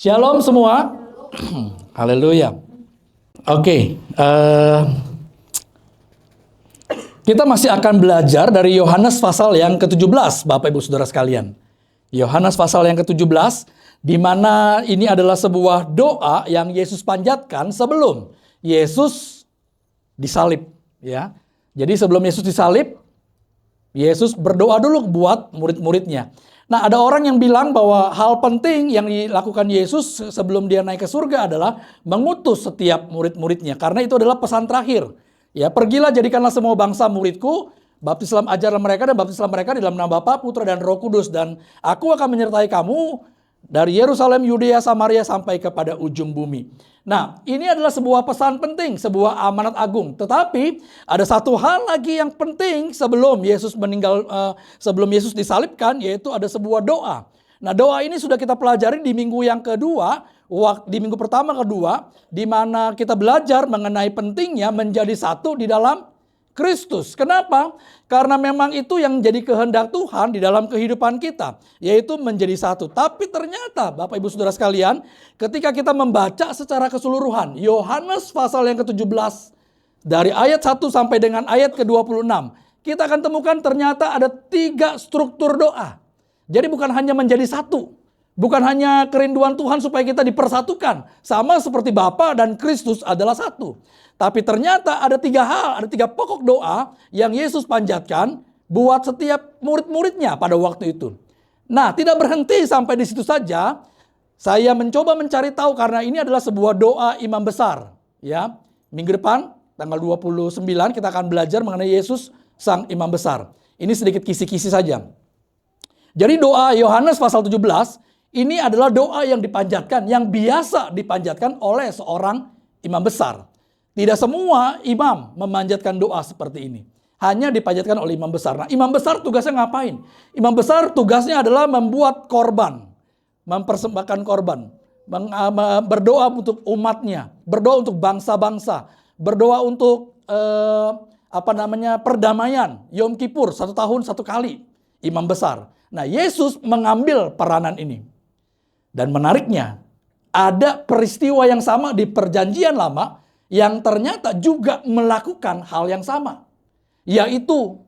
Shalom semua. Haleluya. Oke, kita masih akan belajar dari Yohanes pasal yang ke-17, Bapak Ibu Saudara sekalian. Yohanes pasal yang ke-17, di mana ini adalah sebuah doa yang Yesus panjatkan sebelum Yesus disalib, ya. Jadi sebelum Yesus disalib, Yesus berdoa dulu buat murid-muridnya. Nah, ada orang yang bilang bahwa hal penting yang dilakukan Yesus sebelum dia naik ke surga adalah mengutus setiap murid-muridnya. Karena itu adalah pesan terakhir. Ya, pergilah jadikanlah semua bangsa muridku, baptislah ajarlah mereka dan baptislah mereka di dalam nama Bapa, Putra dan Roh Kudus. Dan aku akan menyertai kamu dari Yerusalem, Yudea, Samaria sampai kepada ujung bumi. Nah, ini adalah sebuah pesan penting, sebuah amanat agung. Tetapi ada satu hal lagi yang penting sebelum Yesus meninggal, sebelum Yesus disalibkan, yaitu ada sebuah doa. Nah, doa ini sudah kita pelajari di minggu yang kedua, di minggu pertama kedua, di mana kita belajar mengenai pentingnya menjadi satu di dalam Kristus. Kenapa? Karena memang itu yang menjadi kehendak Tuhan di dalam kehidupan kita, yaitu menjadi satu. Tapi ternyata Bapak Ibu Saudara sekalian, ketika kita membaca secara keseluruhan Yohanes pasal yang ke-17 dari ayat 1 sampai dengan ayat ke-26, kita akan temukan ternyata ada 3 struktur doa. Jadi bukan hanya menjadi satu, bukan hanya kerinduan Tuhan supaya kita dipersatukan, sama seperti Bapa dan Kristus adalah satu. Tapi ternyata ada 3 hal, ada 3 pokok doa yang Yesus panjatkan buat setiap murid-muridnya pada waktu itu. Nah, tidak berhenti sampai di situ saja. Saya mencoba mencari tahu karena ini adalah sebuah doa imam besar. Ya, minggu depan tanggal 29 kita akan belajar mengenai Yesus sang imam besar. Ini sedikit kisi-kisi saja. Jadi doa Yohanes pasal 17 ini adalah doa yang dipanjatkan, yang biasa dipanjatkan oleh seorang imam besar. Tidak semua imam memanjatkan doa seperti ini. Hanya dipanjatkan oleh imam besar. Nah, imam besar tugasnya ngapain? Imam besar tugasnya adalah membuat korban. Mempersembahkan korban. Berdoa untuk umatnya. Berdoa untuk bangsa-bangsa. Berdoa untuk perdamaian. Yom Kippur, 1 tahun 1 kali. Imam besar. Nah, Yesus mengambil peranan ini. Dan menariknya, ada peristiwa yang sama di perjanjian lama yang ternyata juga melakukan hal yang sama, yaitu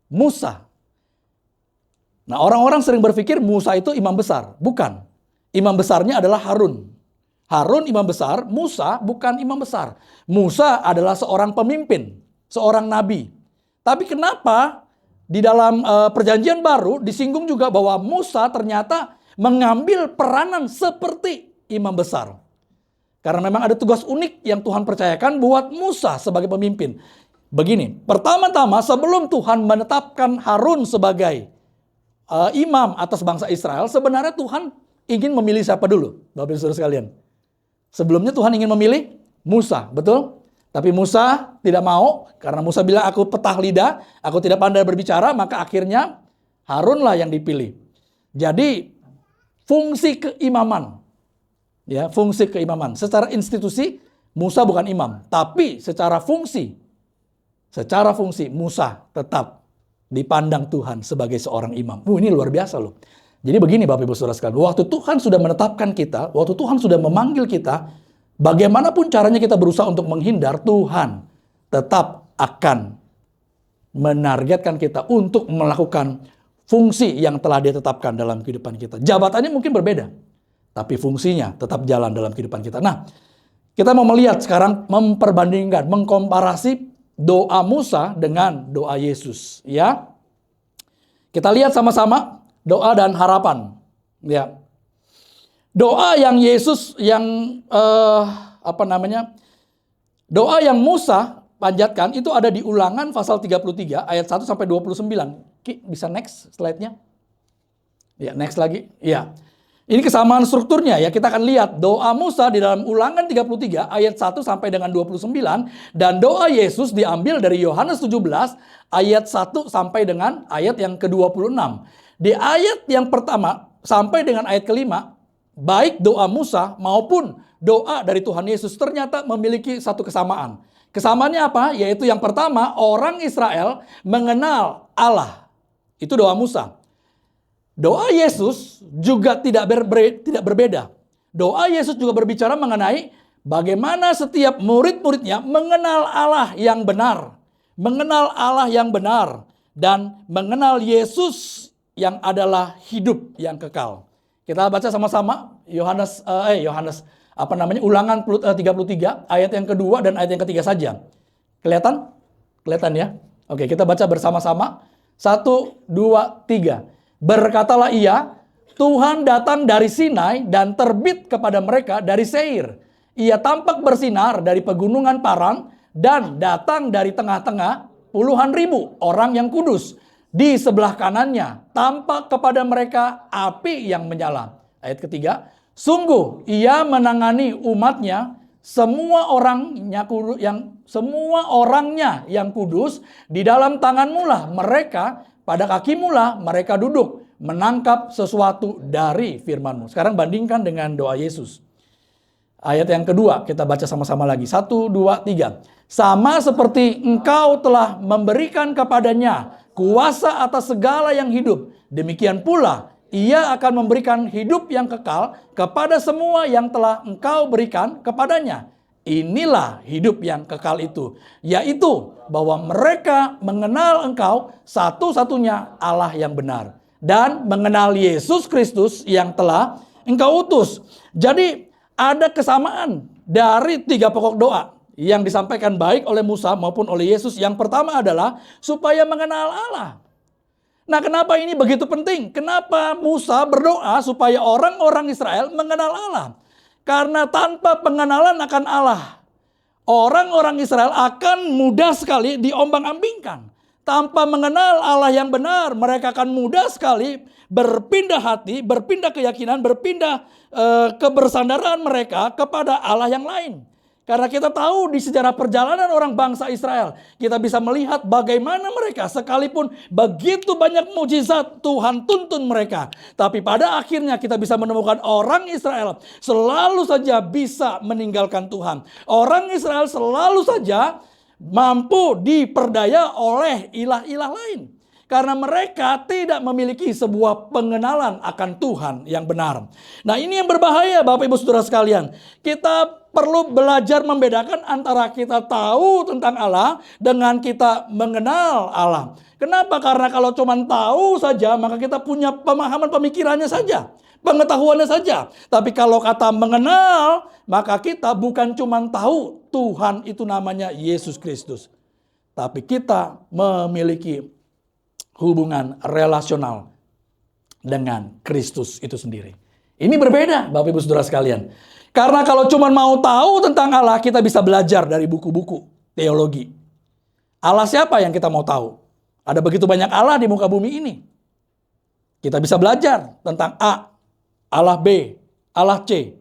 Musa. Nah, orang-orang sering berpikir Musa itu imam besar. Bukan. Imam besarnya adalah Harun. Harun imam besar, Musa bukan imam besar. Musa adalah seorang pemimpin, seorang nabi. Tapi kenapa di dalam perjanjian baru disinggung juga bahwa Musa ternyata mengambil peranan seperti imam besar. Karena memang ada tugas unik yang Tuhan percayakan buat Musa sebagai pemimpin. Begini, pertama-tama sebelum Tuhan menetapkan Harun sebagai imam atas bangsa Israel, sebenarnya Tuhan ingin memilih siapa dulu, Bapak Ibu Saudara sekalian? Sebelumnya Tuhan ingin memilih Musa, betul? Tapi Musa tidak mau, karena Musa bilang aku petah lidah, aku tidak pandai berbicara, maka akhirnya Harunlah yang dipilih. Jadi fungsi keimaman. Ya, fungsi keimaman. Secara institusi Musa bukan imam, tapi secara fungsi Musa tetap dipandang Tuhan sebagai seorang imam. Ini luar biasa loh. Jadi begini Bapak Ibu Saudara sekalian, waktu Tuhan sudah menetapkan kita, waktu Tuhan sudah memanggil kita, bagaimanapun caranya kita berusaha untuk menghindar, Tuhan tetap akan menargetkan kita untuk melakukan fungsi yang telah Dia tetapkan dalam kehidupan kita. Jabatannya mungkin berbeda, tapi fungsinya tetap jalan dalam kehidupan kita. Nah, kita mau melihat sekarang, memperbandingkan, mengkomparasi doa Musa dengan doa Yesus. Ya, kita lihat sama-sama doa dan harapan. Ya, doa yang Yesus doa yang Musa panjatkan itu ada di Ulangan pasal 33 ayat 1 sampai 29. Ki, bisa next slide-nya? Ya, next lagi. Ya. Ini kesamaan strukturnya ya, kita akan lihat doa Musa di dalam Ulangan 33 ayat 1 sampai dengan 29 dan doa Yesus diambil dari Yohanes 17 ayat 1 sampai dengan ayat yang ke-26. Di ayat yang pertama sampai dengan ayat kelima, baik doa Musa maupun doa dari Tuhan Yesus ternyata memiliki satu kesamaan. Kesamaannya apa? Yaitu yang pertama, orang Israel mengenal Allah. Itu doa Musa. Doa Yesus juga tidak berbeda. Doa Yesus juga berbicara mengenai bagaimana setiap murid-muridnya mengenal Allah yang benar. Mengenal Allah yang benar. Dan mengenal Yesus yang adalah hidup yang kekal. Kita baca sama-sama Ulangan 33 ayat yang kedua dan ayat yang ketiga saja. Kelihatan? Kelihatan ya? Oke, kita baca bersama-sama. 1, 2, 3. Berkatalah ia, Tuhan datang dari Sinai dan terbit kepada mereka dari Seir. Ia tampak bersinar dari pegunungan Paran dan datang dari tengah-tengah puluhan ribu orang yang kudus. Di sebelah kanannya tampak kepada mereka api yang menyala. Ayat ketiga, sungguh ia menangani umatnya, semua orangnya yang kudus, di dalam tanganmu lah mereka, pada kakimu lah mereka duduk, menangkap sesuatu dari firman-Mu. Sekarang bandingkan dengan doa Yesus. Ayat yang kedua kita baca sama-sama lagi. 1, 2, 3. Sama seperti engkau telah memberikan kepadanya kuasa atas segala yang hidup, demikian pula ia akan memberikan hidup yang kekal kepada semua yang telah engkau berikan kepadanya. Inilah hidup yang kekal itu, yaitu bahwa mereka mengenal engkau satu-satunya Allah yang benar, dan mengenal Yesus Kristus yang telah engkau utus. Jadi ada kesamaan dari 3 pokok doa yang disampaikan baik oleh Musa maupun oleh Yesus. Yang pertama adalah supaya mengenal Allah. Nah, kenapa ini begitu penting? Kenapa Musa berdoa supaya orang-orang Israel mengenal Allah? Karena tanpa pengenalan akan Allah, orang-orang Israel akan mudah sekali diombang-ambingkan. Tanpa mengenal Allah yang benar, mereka akan mudah sekali berpindah hati, berpindah keyakinan, berpindah kebersandaran mereka kepada Allah yang lain. Karena kita tahu di sejarah perjalanan orang bangsa Israel, kita bisa melihat bagaimana mereka sekalipun begitu banyak mujizat Tuhan tuntun mereka. Tapi pada akhirnya kita bisa menemukan orang Israel selalu saja bisa meninggalkan Tuhan. Orang Israel selalu saja mampu diperdaya oleh ilah-ilah lain. Karena mereka tidak memiliki sebuah pengenalan akan Tuhan yang benar. Nah, ini yang berbahaya Bapak Ibu Saudara sekalian. Kita perlu belajar membedakan antara kita tahu tentang Allah dengan kita mengenal Allah. Kenapa? Karena kalau cuma tahu saja, maka kita punya pemahaman pemikirannya saja, pengetahuannya saja. Tapi kalau kata mengenal, maka kita bukan cuma tahu Tuhan itu namanya Yesus Kristus. Tapi kita memiliki hubungan relasional dengan Kristus itu sendiri. Ini berbeda Bapak Ibu Saudara sekalian. Karena kalau cuma mau tahu tentang Allah, kita bisa belajar dari buku-buku teologi. Allah siapa yang kita mau tahu? Ada begitu banyak Allah di muka bumi ini. Kita bisa belajar tentang A, Allah B, Allah C.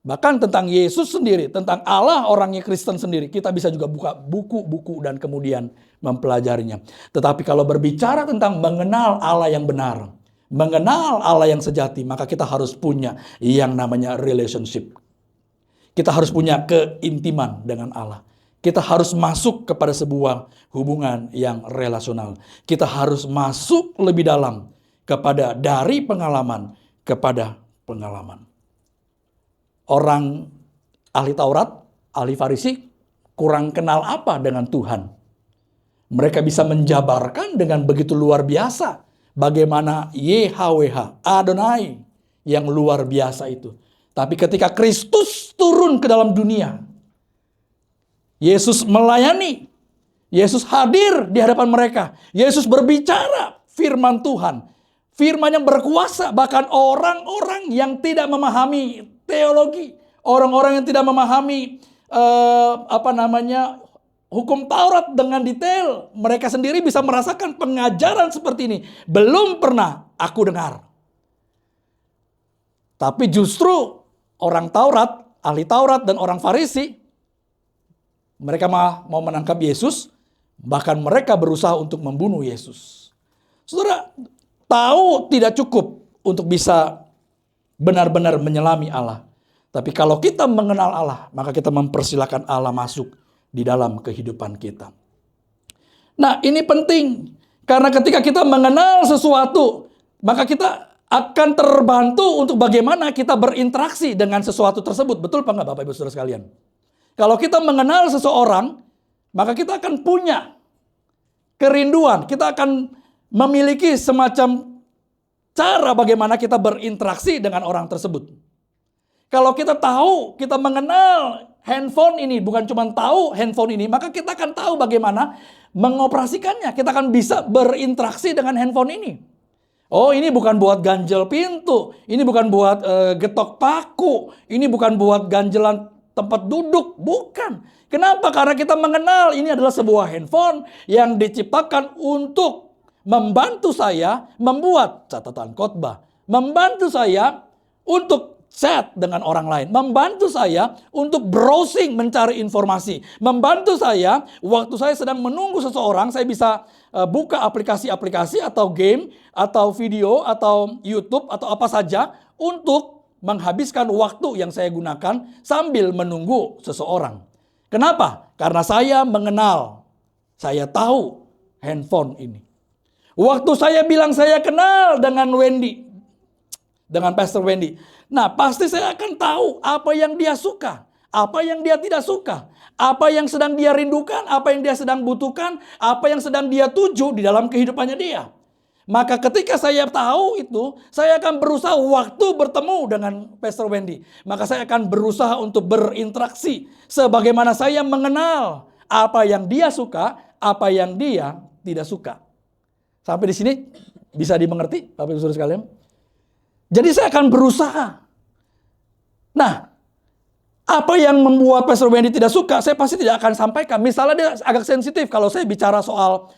Bahkan tentang Yesus sendiri, tentang Allah orangnya Kristen sendiri. Kita bisa juga buka buku-buku dan kemudian mempelajarinya. Tetapi kalau berbicara tentang mengenal Allah yang benar, mengenal Allah yang sejati, maka kita harus punya yang namanya relationship. Kita harus punya keintiman dengan Allah. Kita harus masuk kepada sebuah hubungan yang relasional. Kita harus masuk lebih dalam kepada dari pengalaman kepada pengalaman. Orang ahli Taurat, ahli Farisi kurang kenal apa dengan Tuhan. Mereka bisa menjabarkan dengan begitu luar biasa bagaimana YHWH, Adonai yang luar biasa itu. Tapi ketika Kristus turun ke dalam dunia, Yesus melayani, Yesus hadir di hadapan mereka, Yesus berbicara firman Tuhan, firman yang berkuasa. Bahkan orang-orang yang tidak memahami teologi, orang-orang yang tidak memahami hukum Taurat dengan detail, mereka sendiri bisa merasakan pengajaran seperti ini. Belum pernah aku dengar. Tapi justru orang Taurat, ahli Taurat dan orang Farisi, mereka mau menangkap Yesus, bahkan mereka berusaha untuk membunuh Yesus. Saudara, tahu tidak cukup untuk bisa benar-benar menyelami Allah. Tapi kalau kita mengenal Allah, maka kita mempersilahkan Allah masuk di dalam kehidupan kita. Nah, ini penting. Karena ketika kita mengenal sesuatu, maka kita akan terbantu untuk bagaimana kita berinteraksi dengan sesuatu tersebut. Betul apa enggak Bapak Ibu Saudara sekalian? Kalau kita mengenal seseorang, maka kita akan punya kerinduan. Kita akan memiliki semacam cara bagaimana kita berinteraksi dengan orang tersebut. Kalau kita tahu, kita mengenal handphone ini, bukan cuma tahu handphone ini, maka kita akan tahu bagaimana mengoperasikannya. Kita akan bisa berinteraksi dengan handphone ini. Oh, ini bukan buat ganjel pintu, ini bukan buat getok paku, ini bukan buat ganjelan tempat duduk, bukan. Kenapa? Karena kita mengenal ini adalah sebuah handphone yang diciptakan untuk membantu saya membuat catatan khotbah, membantu saya untuk chat dengan orang lain, membantu saya untuk browsing mencari informasi, membantu saya waktu saya sedang menunggu seseorang, saya bisa buka aplikasi-aplikasi atau game atau video atau YouTube atau apa saja untuk menghabiskan waktu yang saya gunakan sambil menunggu seseorang. Kenapa? Karena saya mengenal, saya tahu handphone ini. Waktu saya bilang saya kenal dengan Wendy, dengan Pastor Wendy. Nah, pasti saya akan tahu apa yang dia suka, apa yang dia tidak suka, apa yang sedang dia rindukan, apa yang dia sedang butuhkan, apa yang sedang dia tuju di dalam kehidupannya dia. Maka ketika saya tahu itu, saya akan berusaha waktu bertemu dengan Pastor Wendy. Maka saya akan berusaha untuk berinteraksi sebagaimana saya mengenal apa yang dia suka, apa yang dia tidak suka. Sampai di sini bisa dimengerti, Bapak Ibu Saudara sekalian? Jadi saya akan berusaha. Nah, apa yang membuat Pastor Wendy tidak suka, saya pasti tidak akan sampaikan. Misalnya dia agak sensitif kalau saya bicara soal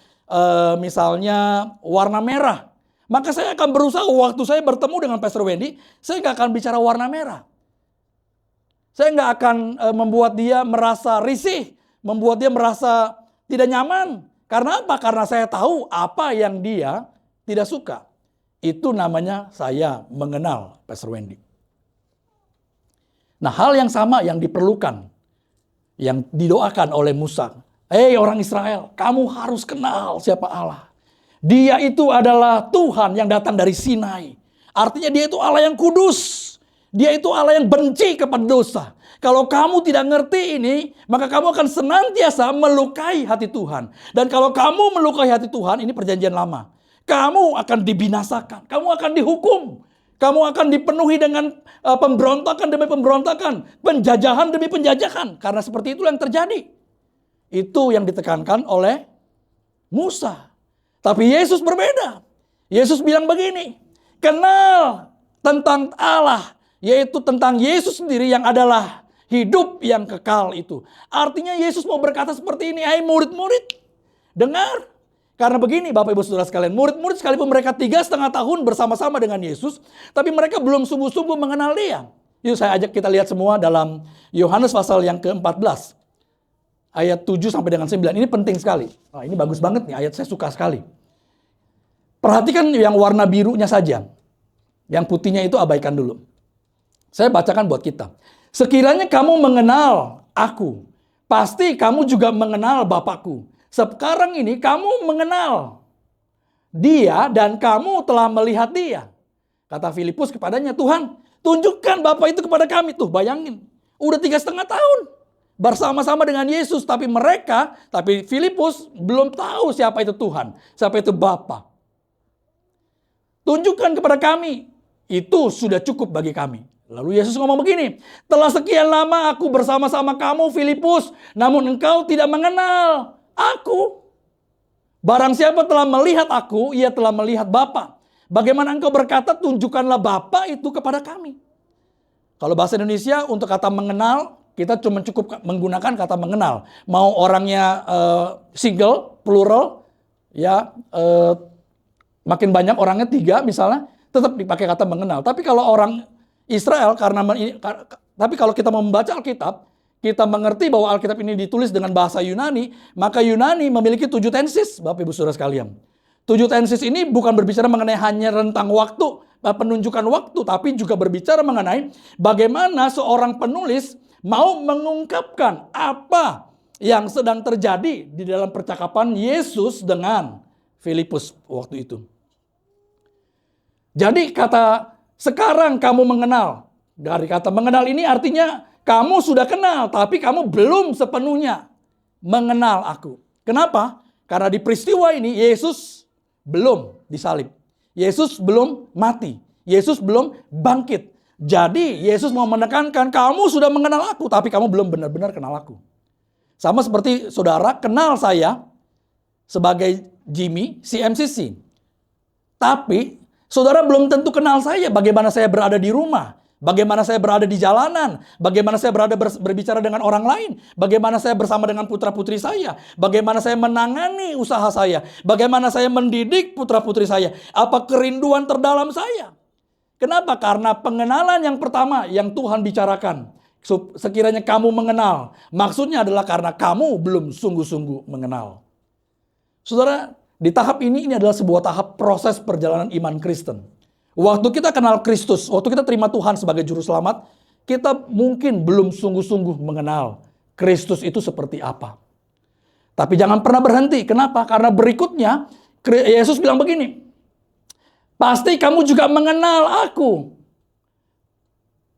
misalnya warna merah. Maka saya akan berusaha waktu saya bertemu dengan Pastor Wendy, saya nggak akan bicara warna merah. Saya nggak akan membuat dia merasa risih, membuat dia merasa tidak nyaman. Karena apa? Karena saya tahu apa yang dia tidak suka. Itu namanya saya mengenal Pastor Wendy. Nah, hal yang sama yang diperlukan, yang didoakan oleh Musa. Hei orang Israel, kamu harus kenal siapa Allah. Dia itu adalah Tuhan yang datang dari Sinai. Artinya dia itu Allah yang kudus. Dia itu Allah yang benci kepada dosa. Kalau kamu tidak ngerti ini, maka kamu akan senantiasa melukai hati Tuhan. Dan kalau kamu melukai hati Tuhan, ini perjanjian lama. Kamu akan dibinasakan, kamu akan dihukum, kamu akan dipenuhi dengan pemberontakan demi pemberontakan, penjajahan demi penjajahan. Karena seperti itu yang terjadi. Itu yang ditekankan oleh Musa. Tapi Yesus berbeda. Yesus bilang begini, kenal tentang Allah, yaitu tentang Yesus sendiri yang adalah hidup yang kekal itu. Artinya Yesus mau berkata seperti ini, hai murid-murid, dengar. Karena begini Bapak Ibu Saudara sekalian, murid-murid sekalipun mereka 3,5 tahun bersama-sama dengan Yesus, tapi mereka belum sungguh-sungguh mengenal dia. Yuk saya ajak kita lihat semua dalam Yohanes pasal yang ke-14. Ayat 7 sampai dengan 9. Ini penting sekali. Nah, ini bagus banget nih, ayat saya suka sekali. Perhatikan yang warna birunya saja. Yang putihnya itu abaikan dulu. Saya bacakan buat kita. Sekiranya kamu mengenal aku, pasti kamu juga mengenal Bapakku. Sekarang ini kamu mengenal dia dan kamu telah melihat dia. Kata Filipus kepadanya, Tuhan, tunjukkan Bapa itu kepada kami. Tuh bayangin, udah 3,5 tahun bersama-sama dengan Yesus. Tapi Filipus belum tahu siapa itu Tuhan, siapa itu Bapa. Tunjukkan kepada kami, itu sudah cukup bagi kami. Lalu Yesus ngomong begini, telah sekian lama aku bersama-sama kamu Filipus, namun engkau tidak mengenal aku. Barang siapa telah melihat aku, ia telah melihat Bapa. Bagaimana engkau berkata, tunjukkanlah Bapa itu kepada kami. Kalau bahasa Indonesia untuk kata mengenal, kita cuma cukup menggunakan kata mengenal. Mau orangnya single, plural, ya makin banyak orangnya 3 misalnya, tetap dipakai kata mengenal. Tapi kalau orang Israel, tapi kalau kita membaca Alkitab, kita mengerti bahwa Alkitab ini ditulis dengan bahasa Yunani, maka Yunani memiliki 7 tenses, Bapak Ibu Saudara sekalian. 7 tenses ini bukan berbicara mengenai hanya rentang waktu, penunjukan waktu, tapi juga berbicara mengenai bagaimana seorang penulis mau mengungkapkan apa yang sedang terjadi di dalam percakapan Yesus dengan Filipus waktu itu. Jadi kata sekarang kamu mengenal. Dari kata mengenal ini artinya kamu sudah kenal, tapi kamu belum sepenuhnya mengenal aku. Kenapa? Karena di peristiwa ini Yesus belum disalib. Yesus belum mati. Yesus belum bangkit. Jadi Yesus mau menekankan kamu sudah mengenal aku, tapi kamu belum benar-benar kenal aku. Sama seperti saudara kenal saya sebagai Jimmy, CMCC. Tapi saudara belum tentu kenal saya, bagaimana saya berada di rumah, bagaimana saya berada di jalanan, bagaimana saya berada berbicara dengan orang lain, bagaimana saya bersama dengan putra-putri saya, bagaimana saya menangani usaha saya, bagaimana saya mendidik putra-putri saya, apa kerinduan terdalam saya. Kenapa? Karena pengenalan yang pertama yang Tuhan bicarakan. Sekiranya kamu mengenal, maksudnya adalah karena kamu belum sungguh-sungguh mengenal. Saudara, di tahap ini adalah sebuah tahap proses perjalanan iman Kristen. Waktu kita kenal Kristus, waktu kita terima Tuhan sebagai juru selamat, kita mungkin belum sungguh-sungguh mengenal Kristus itu seperti apa. Tapi jangan pernah berhenti. Kenapa? Karena berikutnya Yesus bilang begini, pasti kamu juga mengenal aku.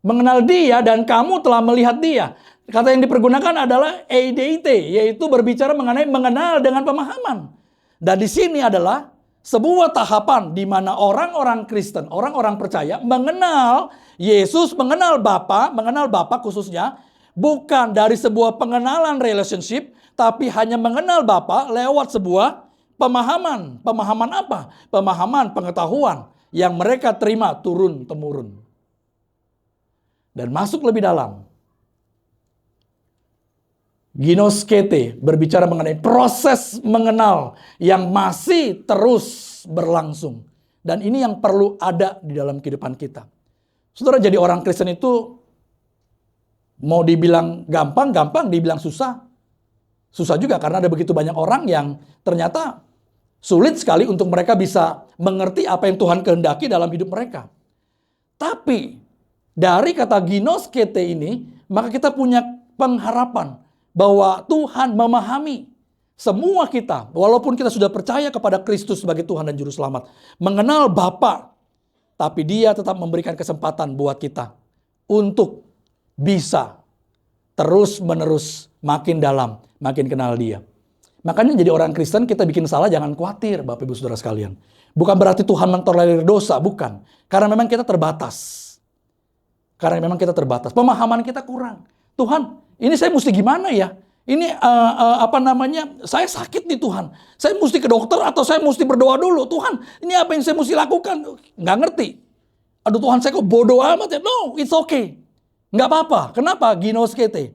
Mengenal dia dan kamu telah melihat dia. Kata yang dipergunakan adalah eideite, yaitu berbicara mengenai mengenal dengan pemahaman. Dan di sini adalah sebuah tahapan di mana orang-orang Kristen, orang-orang percaya mengenal Yesus, mengenal Bapa khususnya, bukan dari sebuah pengenalan relationship, tapi hanya mengenal Bapa lewat sebuah pemahaman. Pemahaman apa? Pemahaman pengetahuan yang mereka terima turun-temurun. Dan masuk lebih dalam. Ginoskete berbicara mengenai proses mengenal yang masih terus berlangsung. Dan ini yang perlu ada di dalam kehidupan kita. Saudara, jadi orang Kristen itu mau dibilang gampang, dibilang susah. Susah juga karena ada begitu banyak orang yang ternyata sulit sekali untuk mereka bisa mengerti apa yang Tuhan kehendaki dalam hidup mereka. Tapi dari kata ginoskete ini, maka kita punya pengharapan bahwa Tuhan memahami semua kita, walaupun kita sudah percaya kepada Kristus sebagai Tuhan dan Juru Selamat, mengenal Bapa, tapi Dia tetap memberikan kesempatan buat kita untuk bisa terus-menerus makin dalam, makin kenal Dia. Makanya jadi orang Kristen kita bikin salah jangan khawatir Bapak Ibu Saudara sekalian. Bukan berarti Tuhan mentolerir dosa, bukan. Karena memang kita terbatas. Pemahaman kita kurang. Tuhan, ini saya mesti gimana ya? Ini saya sakit nih Tuhan. Saya mesti ke dokter atau saya mesti berdoa dulu. Tuhan, ini apa yang saya mesti lakukan? Nggak ngerti. Aduh Tuhan, saya kok bodoh amat ya? No, it's okay. Nggak apa-apa. Kenapa? Ginoskete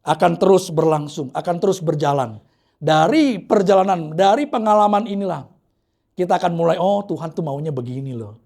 akan terus berlangsung, akan terus berjalan. Dari perjalanan, dari pengalaman inilah kita akan mulai, oh Tuhan tuh maunya begini loh.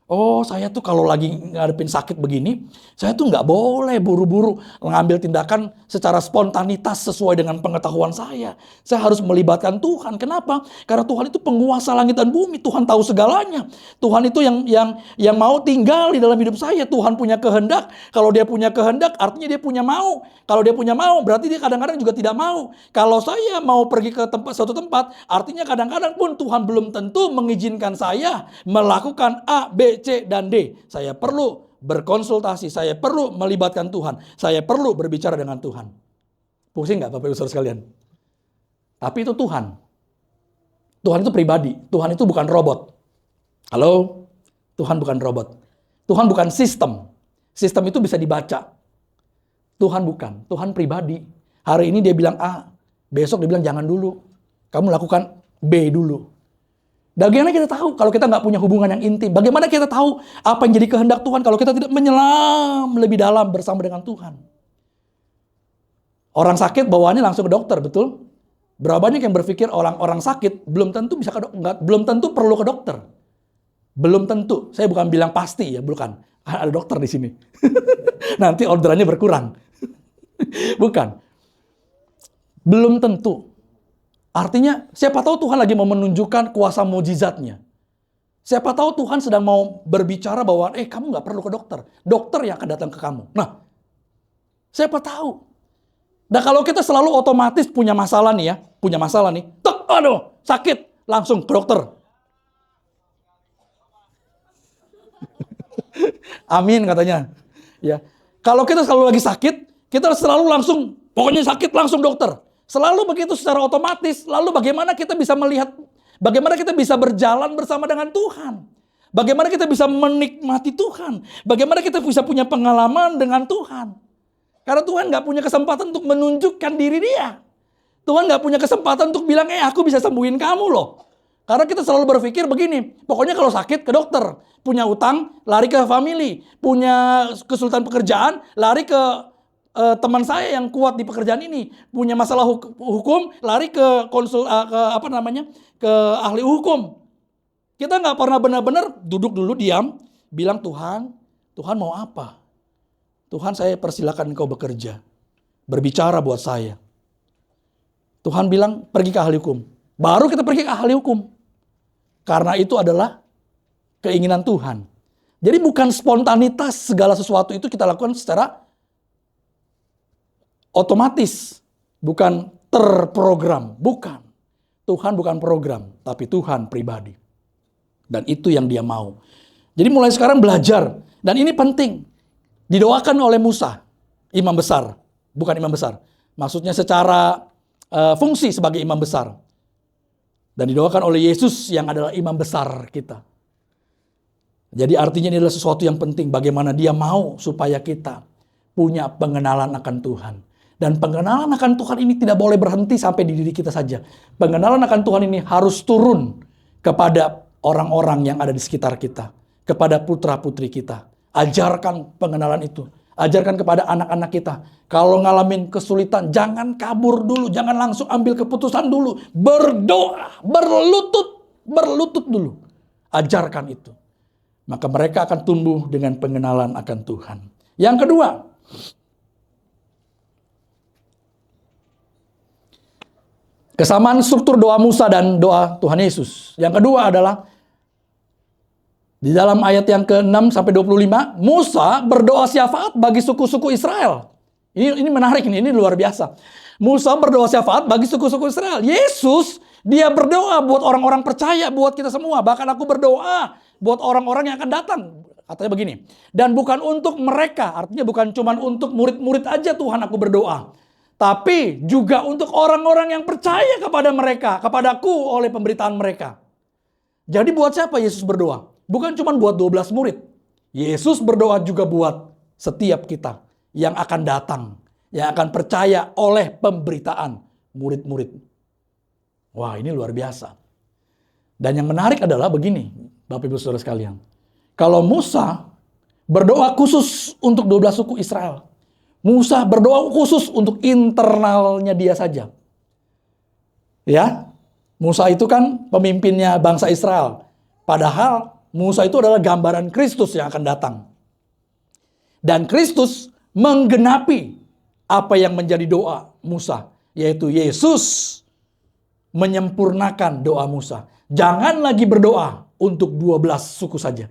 Oh, saya tuh kalau lagi ngadepin sakit begini, saya tuh nggak boleh buru-buru mengambil tindakan secara spontanitas sesuai dengan pengetahuan saya. Saya harus melibatkan Tuhan. Kenapa? Karena Tuhan itu penguasa langit dan bumi. Tuhan tahu segalanya. Tuhan itu yang mau tinggal di dalam hidup saya. Tuhan punya kehendak. Kalau Dia punya kehendak, artinya Dia punya mau. Kalau Dia punya mau, berarti Dia kadang-kadang juga tidak mau. Kalau saya mau pergi ke suatu tempat, artinya kadang-kadang pun Tuhan belum tentu mengizinkan saya melakukan A, B, C, dan D. Saya perlu berkonsultasi, saya perlu melibatkan Tuhan, saya perlu berbicara dengan Tuhan. Pusing nggak Bapak Ibu Saudara sekalian? Tapi itu Tuhan. Tuhan itu pribadi, Tuhan itu bukan robot. Halo? Tuhan bukan robot. Tuhan bukan sistem. Sistem itu bisa dibaca. Tuhan bukan, Tuhan pribadi. Hari ini Dia bilang A, besok Dia bilang jangan dulu. Kamu lakukan B dulu. Bagaimana kita tahu kalau kita nggak punya hubungan yang intim? Bagaimana kita tahu apa yang jadi kehendak Tuhan kalau kita tidak menyelam lebih dalam bersama dengan Tuhan? Orang sakit bawaannya langsung ke dokter, betul? Berapa banyak yang berpikir orang sakit belum tentu bisa belum tentu perlu ke dokter. Belum tentu. Saya bukan bilang pasti ya, bukan. Ada dokter di sini. Nanti orderannya berkurang. Bukan. Belum tentu. Artinya, siapa tahu Tuhan lagi mau menunjukkan kuasa mujizatnya. Siapa tahu Tuhan sedang mau berbicara bahwa, kamu nggak perlu ke dokter. Dokter yang akan datang ke kamu. Nah, siapa tahu. Nah, kalau kita selalu otomatis punya masalah nih, aduh, sakit, langsung ke dokter. Amin katanya. Ya. Kalau kita selalu lagi sakit, kita selalu langsung, pokoknya sakit langsung dokter. Selalu begitu secara otomatis. Lalu bagaimana kita bisa melihat, bagaimana kita bisa berjalan bersama dengan Tuhan? Bagaimana kita bisa menikmati Tuhan? Bagaimana kita bisa punya pengalaman dengan Tuhan? Karena Tuhan gak punya kesempatan untuk menunjukkan diri dia. Tuhan gak punya kesempatan untuk bilang, aku bisa sembuhin kamu loh. Karena kita selalu berpikir begini, pokoknya kalau sakit ke dokter. Punya utang, lari ke family. Punya kesulitan pekerjaan, lari ke teman saya yang kuat di pekerjaan ini. Punya masalah hukum, lari ke ke ahli hukum. Kita nggak pernah benar-benar duduk dulu diam, bilang Tuhan mau apa? Tuhan, saya persilakan Engkau bekerja, berbicara buat saya. Tuhan bilang pergi ke ahli hukum. Baru kita pergi ke ahli hukum. Karena itu adalah keinginan Tuhan. Jadi bukan spontanitas segala sesuatu itu kita lakukan secara otomatis. Bukan terprogram. Bukan. Tuhan bukan program, tapi Tuhan pribadi. Dan itu yang dia mau. Jadi mulai sekarang belajar. Dan ini penting. Didoakan oleh Musa, imam besar. Bukan imam besar. Maksudnya secara fungsi sebagai imam besar. Dan didoakan oleh Yesus yang adalah imam besar kita. Jadi artinya ini adalah sesuatu yang penting. Bagaimana dia mau supaya kita punya pengenalan akan Tuhan. Dan pengenalan akan Tuhan ini tidak boleh berhenti sampai di diri kita saja. Pengenalan akan Tuhan ini harus turun kepada orang-orang yang ada di sekitar kita. Kepada putra-putri kita. Ajarkan pengenalan itu. Ajarkan kepada anak-anak kita. Kalau ngalamin kesulitan, jangan kabur dulu. Jangan langsung ambil keputusan dulu. Berdoa, berlutut dulu. Ajarkan itu. Maka mereka akan tumbuh dengan pengenalan akan Tuhan. Yang kedua, kesamaan struktur doa Musa dan doa Tuhan Yesus. Yang kedua adalah di dalam ayat yang ke-6 sampai 25, Musa berdoa syafaat bagi suku-suku Israel. Ini menarik ini luar biasa. Musa berdoa syafaat bagi suku-suku Israel. Yesus, dia berdoa buat orang-orang percaya, buat kita semua. Bahkan aku berdoa buat orang-orang yang akan datang. Katanya begini, dan bukan untuk mereka, artinya bukan cuma untuk murid-murid aja Tuhan aku berdoa. Tapi juga untuk orang-orang yang percaya kepada mereka, kepadaku oleh pemberitaan mereka. Jadi buat siapa Yesus berdoa? Bukan cuma buat 12 murid. Yesus berdoa juga buat setiap kita yang akan datang. Yang akan percaya oleh pemberitaan murid-murid. Wah, ini luar biasa. Dan yang menarik adalah begini, Bapak Ibu Saudara sekalian. Kalau Musa berdoa khusus untuk 12 suku Israel. Musa berdoa khusus untuk internalnya dia saja. Ya, Musa itu kan pemimpinnya bangsa Israel. Padahal Musa itu adalah gambaran Kristus yang akan datang. Dan Kristus menggenapi apa yang menjadi doa Musa. Yaitu Yesus menyempurnakan doa Musa. Jangan lagi berdoa untuk 12 suku saja.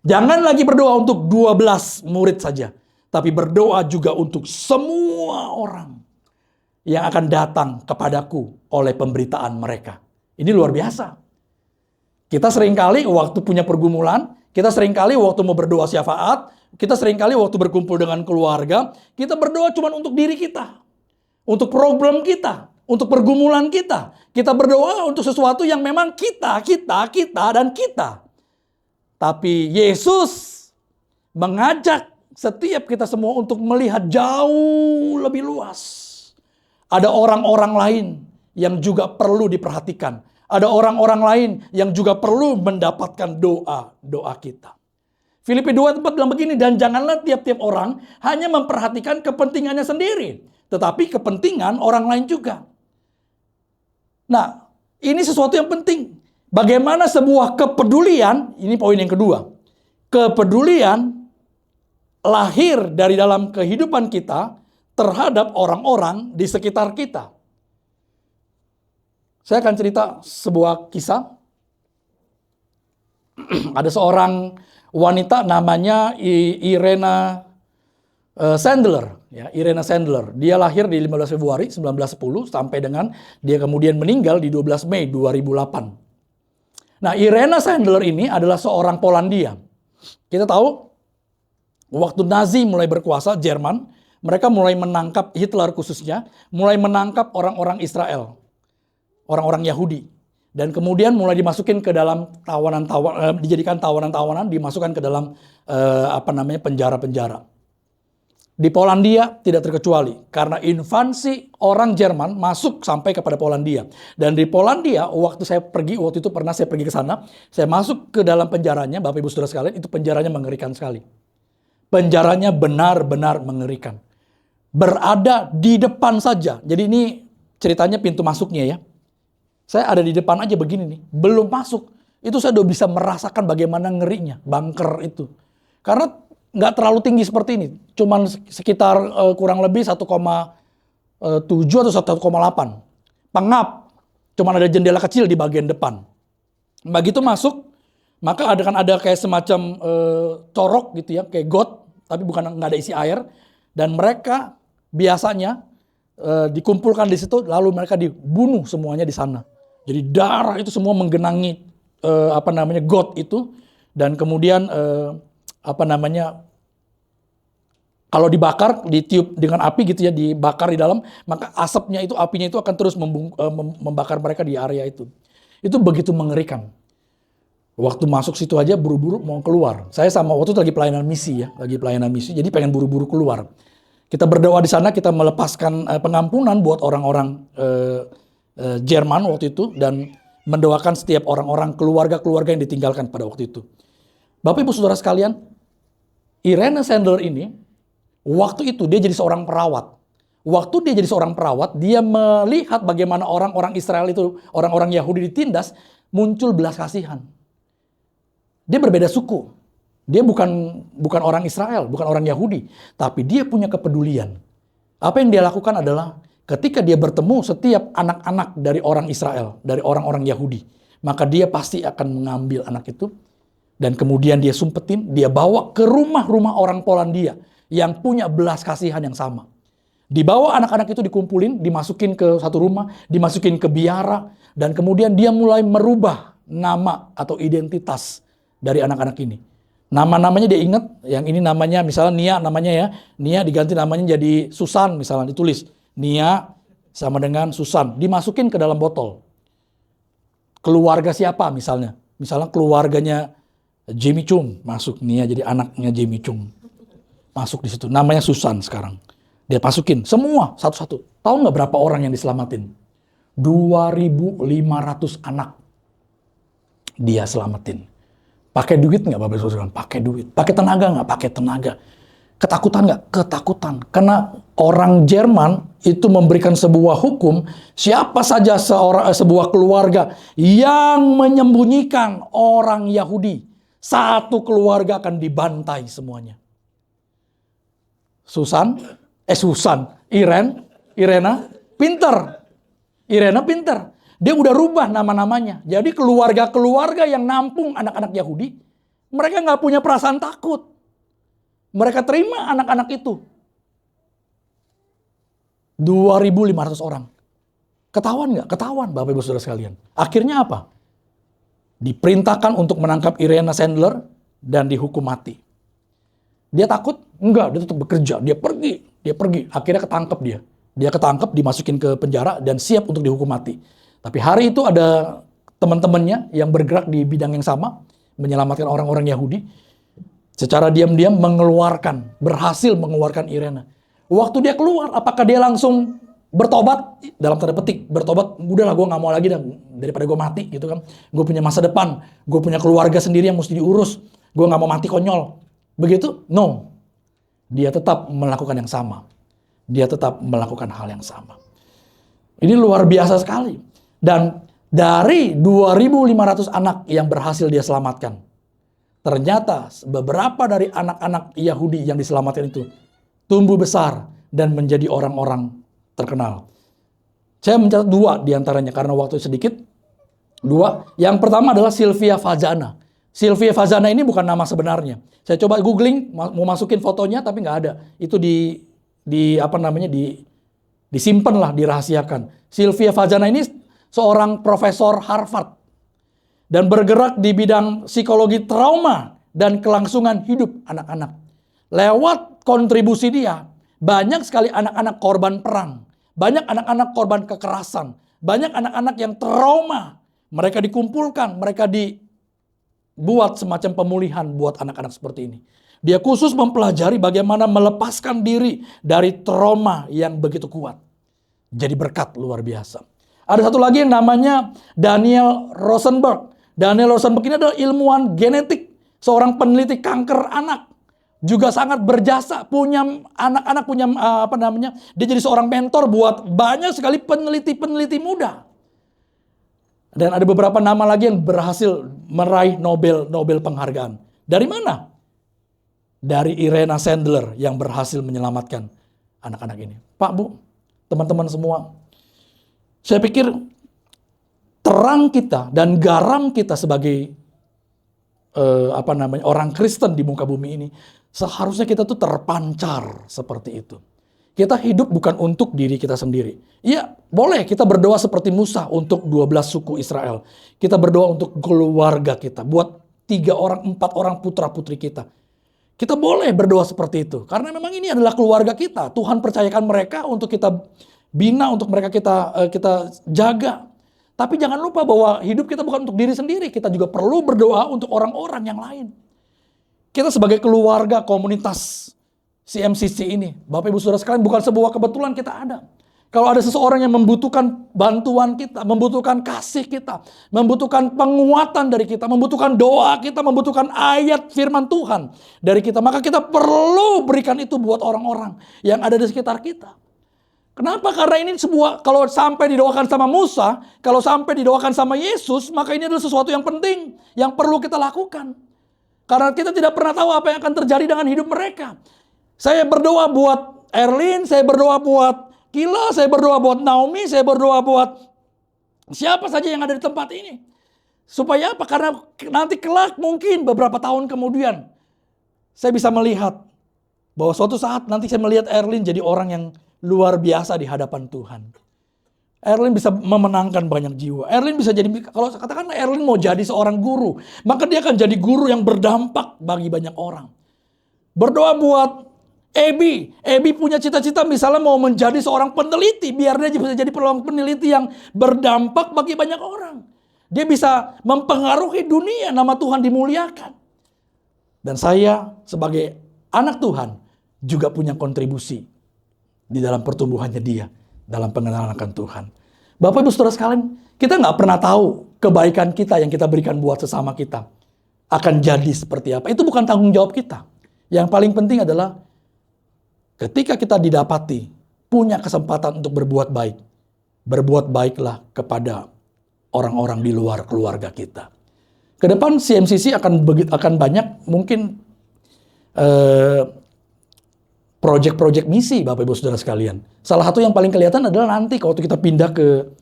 Jangan lagi berdoa untuk 12 murid saja. Tapi berdoa juga untuk semua orang yang akan datang kepadaku oleh pemberitaan mereka. Ini luar biasa. Kita seringkali waktu punya pergumulan, kita seringkali waktu mau berdoa syafaat, kita seringkali waktu berkumpul dengan keluarga, kita berdoa cuma untuk diri kita. Untuk problem kita, untuk pergumulan kita. Kita berdoa untuk sesuatu yang memang kita, dan kita. Tapi Yesus mengajak setiap kita semua untuk melihat jauh lebih luas. Ada orang-orang lain yang juga perlu diperhatikan. Ada orang-orang lain yang juga perlu mendapatkan doa kita. Filipi 2:4 bilang begini, dan janganlah tiap-tiap orang hanya memperhatikan kepentingannya sendiri, tetapi kepentingan orang lain juga. Nah, ini sesuatu yang penting. Bagaimana sebuah kepedulian, ini poin yang kedua. Kepedulian lahir dari dalam kehidupan kita terhadap orang-orang di sekitar kita. Saya akan cerita sebuah kisah. Ada seorang wanita namanya Irena Sandler. Ya, Irena Sandler. Dia lahir di 15 Februari 1910 sampai dengan dia kemudian meninggal di 12 Mei 2008. Nah, Irena Sandler ini adalah seorang Polandia. Kita tahu Waktu Nazi mulai berkuasa, Jerman, mereka mulai menangkap, Hitler khususnya, mulai menangkap orang-orang Israel, orang-orang Yahudi. Dan kemudian mulai dimasukin ke dalam dijadikan tawanan-tawanan, dimasukkan ke dalam penjara-penjara. Di Polandia tidak terkecuali, karena invasi orang Jerman masuk sampai kepada Polandia. Dan di Polandia, waktu itu pernah saya pergi ke sana, saya masuk ke dalam penjaranya, Bapak Ibu Saudara sekalian, itu penjaranya mengerikan sekali. Penjaranya benar-benar mengerikan. Berada di depan saja. Jadi ini ceritanya pintu masuknya ya. Saya ada di depan aja begini nih, belum masuk. Itu saya udah bisa merasakan bagaimana ngerinya, bunker itu. Karena nggak terlalu tinggi seperti ini, cuman sekitar kurang lebih 1,7 atau 1,8. Pengap, cuman ada jendela kecil di bagian depan. Begitu masuk, maka ada kayak semacam corok gitu ya, kayak got, tapi nggak ada isi air. Dan mereka biasanya dikumpulkan di situ, lalu mereka dibunuh semuanya di sana. Jadi darah itu semua menggenangi got itu, dan kemudian kalau dibakar, ditiup dengan api gitu ya, dibakar di dalam, maka apinya itu akan terus membakar mereka di area itu. Itu begitu mengerikan. Waktu masuk situ aja buru-buru mau keluar. Saya sama waktu itu lagi pelayanan misi, jadi pengen buru-buru keluar. Kita berdoa di sana, kita melepaskan pengampunan buat orang-orang Jerman waktu itu, dan mendoakan setiap orang-orang keluarga-keluarga yang ditinggalkan pada waktu itu. Bapak Ibu Saudara sekalian, Irene Sandler ini, waktu itu dia jadi seorang perawat. Waktu dia jadi seorang perawat, dia melihat bagaimana orang-orang Israel itu, orang-orang Yahudi ditindas, muncul belas kasihan. Dia berbeda suku. Dia bukan orang Israel, bukan orang Yahudi, tapi dia punya kepedulian. Apa yang dia lakukan adalah ketika dia bertemu setiap anak-anak dari orang Israel, dari orang-orang Yahudi, maka dia pasti akan mengambil anak itu, dan kemudian dia sumpetin, dia bawa ke rumah-rumah orang Polandia yang punya belas kasihan yang sama. Dibawa anak-anak itu dikumpulin, dimasukin ke satu rumah, dimasukin ke biara, dan kemudian dia mulai merubah nama atau identitas dari anak-anak ini. Nama-namanya dia ingat, yang ini namanya misalnya Nia namanya ya, Nia diganti namanya jadi Susan misalnya, ditulis Nia sama dengan Susan, dimasukin ke dalam botol. Keluarga siapa misalnya keluarganya Jimmy Chung masuk, Nia jadi anaknya Jimmy Chung. Masuk di situ. Namanya Susan sekarang. Dia masukin semua satu-satu. Tahu nggak berapa orang yang diselamatin? 2.500 anak dia selamatin. Pakai duit nggak Bapak Saudara? Pakai duit. Pakai tenaga nggak? Pakai tenaga. Ketakutan nggak? Ketakutan. Karena orang Jerman itu memberikan sebuah hukum, siapa saja sebuah keluarga yang menyembunyikan orang Yahudi, satu keluarga akan dibantai semuanya. Irena pinter. Dia udah rubah nama-namanya. Jadi keluarga-keluarga yang nampung anak-anak Yahudi, mereka nggak punya perasaan takut. Mereka terima anak-anak itu. 2.500 orang. Ketahuan nggak? Ketahuan Bapak Ibu Saudara sekalian. Akhirnya apa? Diperintahkan untuk menangkap Irene Sandler dan dihukum mati. Dia takut? Enggak, dia tetap bekerja. Dia pergi. Akhirnya ketangkep dia. Dia ketangkep, dimasukin ke penjara dan siap untuk dihukum mati. Tapi hari itu ada teman-temannya yang bergerak di bidang yang sama, menyelamatkan orang-orang Yahudi. Secara diam-diam berhasil mengeluarkan Irene. Waktu dia keluar, apakah dia langsung bertobat? Dalam tanda petik, bertobat, udahlah gue gak mau lagi daripada gue mati gitu kan. Gue punya masa depan, gue punya keluarga sendiri yang mesti diurus. Gue gak mau mati konyol. Begitu? No. Dia tetap melakukan yang sama. Dia tetap melakukan hal yang sama. Ini luar biasa sekali. Dan dari 2.500 anak yang berhasil dia selamatkan, ternyata beberapa dari anak-anak Yahudi yang diselamatkan itu tumbuh besar dan menjadi orang-orang terkenal. Saya mencatat 2 diantaranya karena waktu sedikit. 2. Yang pertama adalah Sylvia Fazana. Sylvia Fazana ini bukan nama sebenarnya. Saya coba googling, mau masukin fotonya tapi nggak ada. Itu disimpan lah, dirahasiakan. Sylvia Fazana ini seorang profesor Harvard dan bergerak di bidang psikologi trauma dan kelangsungan hidup anak-anak. lewat kontribusi dia, banyak sekali anak-anak korban perang, banyak anak-anak korban kekerasan, banyak anak-anak yang trauma. Mereka dikumpulkan, mereka dibuat semacam pemulihan buat anak-anak seperti ini. Dia khusus mempelajari bagaimana melepaskan diri dari trauma yang begitu kuat. Jadi berkat luar biasa. Ada satu lagi yang namanya Daniel Rosenberg. Daniel Rosenberg ini adalah ilmuwan genetik, seorang peneliti kanker anak. Juga sangat berjasa, punya anak-anak, punya dia jadi seorang mentor buat banyak sekali peneliti-peneliti muda. Dan ada beberapa nama lagi yang berhasil meraih Nobel penghargaan. Dari mana? Dari Irena Sandler yang berhasil menyelamatkan anak-anak ini. Pak, Bu, teman-teman semua, saya pikir terang kita dan garam kita sebagai orang Kristen di muka bumi ini, seharusnya kita tuh terpancar seperti itu. Kita hidup bukan untuk diri kita sendiri. Iya, boleh kita berdoa seperti Musa untuk 12 suku Israel. Kita berdoa untuk keluarga kita, buat 3 orang, 4 orang putra-putri kita. Kita boleh berdoa seperti itu, karena memang ini adalah keluarga kita. Tuhan percayakan mereka untuk kita bina, untuk mereka kita jaga. Tapi jangan lupa bahwa hidup kita bukan untuk diri sendiri. Kita juga perlu berdoa untuk orang-orang yang lain. Kita sebagai keluarga komunitas CMCC ini, Bapak Ibu Saudara sekalian, bukan sebuah kebetulan kita ada. Kalau ada seseorang yang membutuhkan bantuan kita, membutuhkan kasih kita, membutuhkan penguatan dari kita, membutuhkan doa kita, membutuhkan ayat firman Tuhan dari kita, maka kita perlu berikan itu buat orang-orang yang ada di sekitar kita. Kenapa? Karena ini kalau sampai didoakan sama Musa, kalau sampai didoakan sama Yesus, maka ini adalah sesuatu yang penting, yang perlu kita lakukan. Karena kita tidak pernah tahu apa yang akan terjadi dengan hidup mereka. Saya berdoa buat Erlin, saya berdoa buat Kila, saya berdoa buat Naomi, saya berdoa buat siapa saja yang ada di tempat ini. Supaya apa? Karena nanti kelak mungkin beberapa tahun kemudian, saya bisa melihat bahwa suatu saat nanti saya melihat Erlin jadi orang yang luar biasa di hadapan Tuhan. Erlin bisa memenangkan banyak jiwa. Erlin bisa jadi, kalau katakan Erlin mau jadi seorang guru, maka dia akan jadi guru yang berdampak bagi banyak orang. Berdoa buat Ebi punya cita-cita misalnya mau menjadi seorang peneliti, biar dia bisa jadi peneliti yang berdampak bagi banyak orang. Dia bisa mempengaruhi dunia, nama Tuhan dimuliakan. Dan saya sebagai anak Tuhan juga punya kontribusi di dalam pertumbuhannya dia, dalam pengenalan akan Tuhan. Bapak Ibu Saudara sekalian, kita nggak pernah tahu kebaikan kita yang kita berikan buat sesama kita akan jadi seperti apa. Itu bukan tanggung jawab kita. Yang paling penting adalah ketika kita didapati punya kesempatan untuk berbuat baik, berbuat baiklah kepada orang-orang di luar keluarga kita. Ke depan CMCC akan banyak mungkin proyek-proyek misi, Bapak Ibu Saudara sekalian. Salah satu yang paling kelihatan adalah nanti kalau kita pindah ke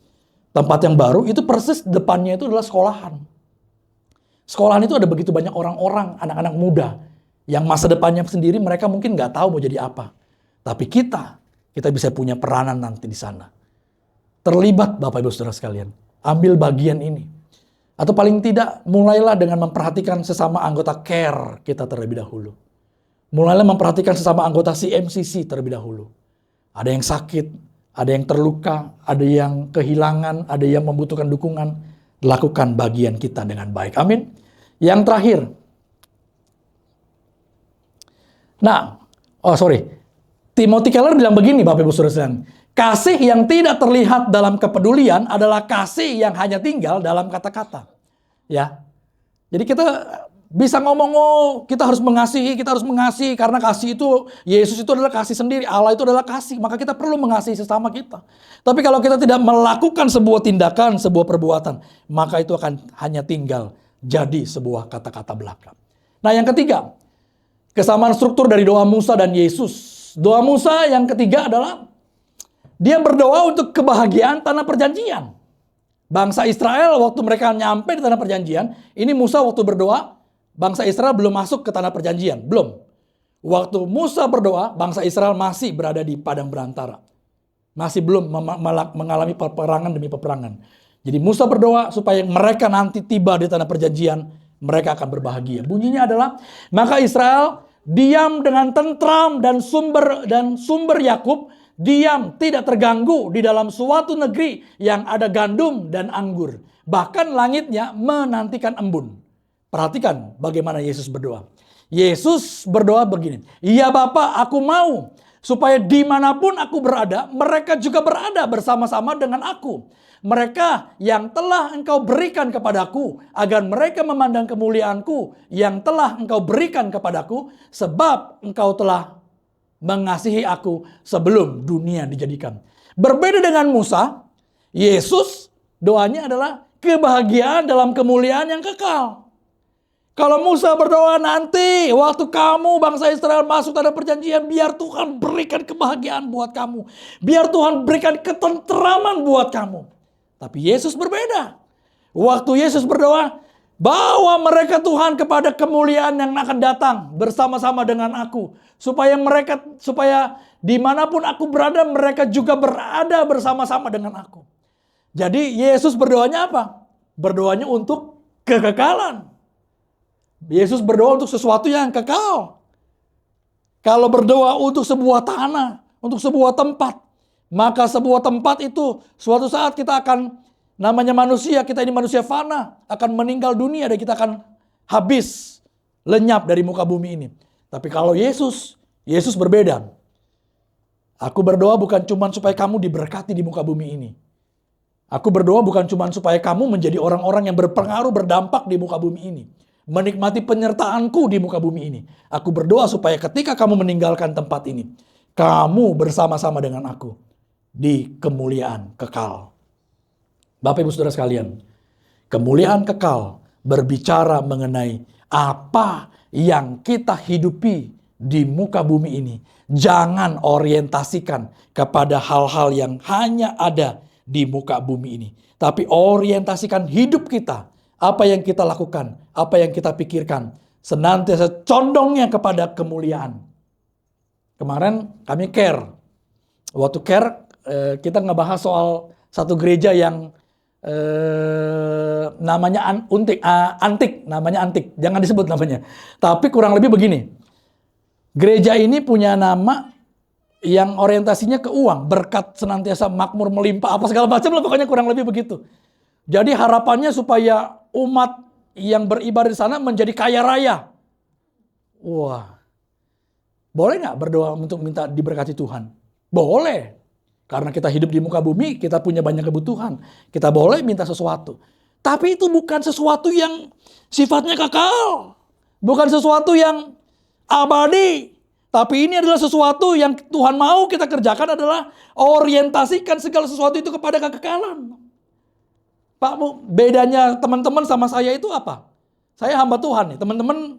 tempat yang baru, itu persis depannya itu adalah sekolahan. Sekolahan itu ada begitu banyak orang-orang, anak-anak muda, yang masa depannya sendiri mereka mungkin nggak tahu mau jadi apa. Tapi kita bisa punya peranan nanti di sana. Terlibat Bapak Ibu Saudara sekalian. Ambil bagian ini. Atau paling tidak, mulailah dengan memperhatikan sesama anggota care kita terlebih dahulu. Mulailah memperhatikan sesama anggota CMCC terlebih dahulu. Ada yang sakit, ada yang terluka, ada yang kehilangan, ada yang membutuhkan dukungan. Lakukan bagian kita dengan baik. Amin. Yang terakhir. Timothy Keller bilang begini, Bapak Ibu Saudara sekalian. Kasih yang tidak terlihat dalam kepedulian adalah kasih yang hanya tinggal dalam kata-kata. Ya. Jadi kita bisa ngomong, kita harus mengasihi karena kasih itu, Yesus itu adalah kasih sendiri, Allah itu adalah kasih, maka kita perlu mengasihi sesama kita. Tapi kalau kita tidak melakukan sebuah tindakan, sebuah perbuatan, maka itu akan hanya tinggal jadi sebuah kata-kata belaka. Nah, yang ketiga, kesamaan struktur dari doa Musa dan Yesus. Doa Musa yang ketiga adalah dia berdoa untuk kebahagiaan tanah perjanjian. Bangsa Israel waktu mereka nyampe di tanah perjanjian, ini Musa waktu berdoa, bangsa Israel belum masuk ke tanah perjanjian, belum. Waktu Musa berdoa, bangsa Israel masih berada di padang berantara. Masih belum mengalami peperangan demi peperangan. Jadi Musa berdoa supaya mereka nanti tiba di tanah perjanjian, mereka akan berbahagia. Bunyinya adalah, maka Israel diam dengan tentram, dan sumber Yakub diam, tidak terganggu di dalam suatu negeri yang ada gandum dan anggur. Bahkan langitnya menantikan embun. Perhatikan bagaimana Yesus berdoa. Yesus berdoa begini, "Ya Bapa, aku mau supaya dimanapun aku berada, mereka juga berada bersama-sama dengan aku. Mereka yang telah Engkau berikan kepadaku, agar mereka memandang kemuliaanku yang telah Engkau berikan kepadaku, sebab Engkau telah mengasihi aku sebelum dunia dijadikan." Berbeda dengan Musa, Yesus doanya adalah kebahagiaan dalam kemuliaan yang kekal. Kalau Musa berdoa, "Nanti waktu kamu bangsa Israel masuk tanah perjanjian, biar Tuhan berikan kebahagiaan buat kamu. Biar Tuhan berikan ketenteraman buat kamu." Tapi Yesus berbeda. Waktu Yesus berdoa, "Bawa mereka Tuhan kepada kemuliaan yang akan datang bersama-sama dengan aku. Supaya dimanapun aku berada, mereka juga berada bersama-sama dengan aku." Jadi Yesus berdoanya apa? Berdoanya untuk kekekalan. Yesus berdoa untuk sesuatu yang kekal. Kalau berdoa untuk sebuah tanah, untuk sebuah tempat, maka sebuah tempat itu suatu saat kita akan, namanya manusia, kita ini manusia fana, akan meninggal dunia dan kita akan habis, lenyap dari muka bumi ini. Tapi kalau Yesus berbeda. Aku berdoa bukan cuma supaya kamu diberkati di muka bumi ini. Aku berdoa bukan cuma supaya kamu menjadi orang-orang yang berpengaruh, berdampak di muka bumi ini. Menikmati penyertaanku di muka bumi ini. Aku berdoa supaya ketika kamu meninggalkan tempat ini, kamu bersama-sama dengan aku di kemuliaan kekal. Bapak Ibu Saudara sekalian, kemuliaan kekal berbicara mengenai apa yang kita hidupi di muka bumi ini. Jangan orientasikan kepada hal-hal yang hanya ada di muka bumi ini. Tapi orientasikan hidup kita. Apa yang kita lakukan, apa yang kita pikirkan, senantiasa condongnya kepada kemuliaan. Kemarin kami care. Waktu care, kita ngebahas soal satu gereja yang namanya Antik. Jangan disebut namanya. Tapi kurang lebih begini. Gereja ini punya nama yang orientasinya ke uang. Berkat senantiasa makmur melimpah, apa segala macam lah, pokoknya kurang lebih begitu. Jadi harapannya supaya umat yang beribadah di sana menjadi kaya raya. Wah, boleh nggak berdoa untuk minta diberkati Tuhan? Boleh. Karena kita hidup di muka bumi, kita punya banyak kebutuhan. Kita boleh minta sesuatu. Tapi itu bukan sesuatu yang sifatnya kekal. Bukan sesuatu yang abadi. Tapi ini adalah sesuatu yang Tuhan mau kita kerjakan, adalah orientasikan segala sesuatu itu kepada kekekalan. Pak, bedanya teman-teman sama saya itu apa? Saya hamba Tuhan nih, teman-teman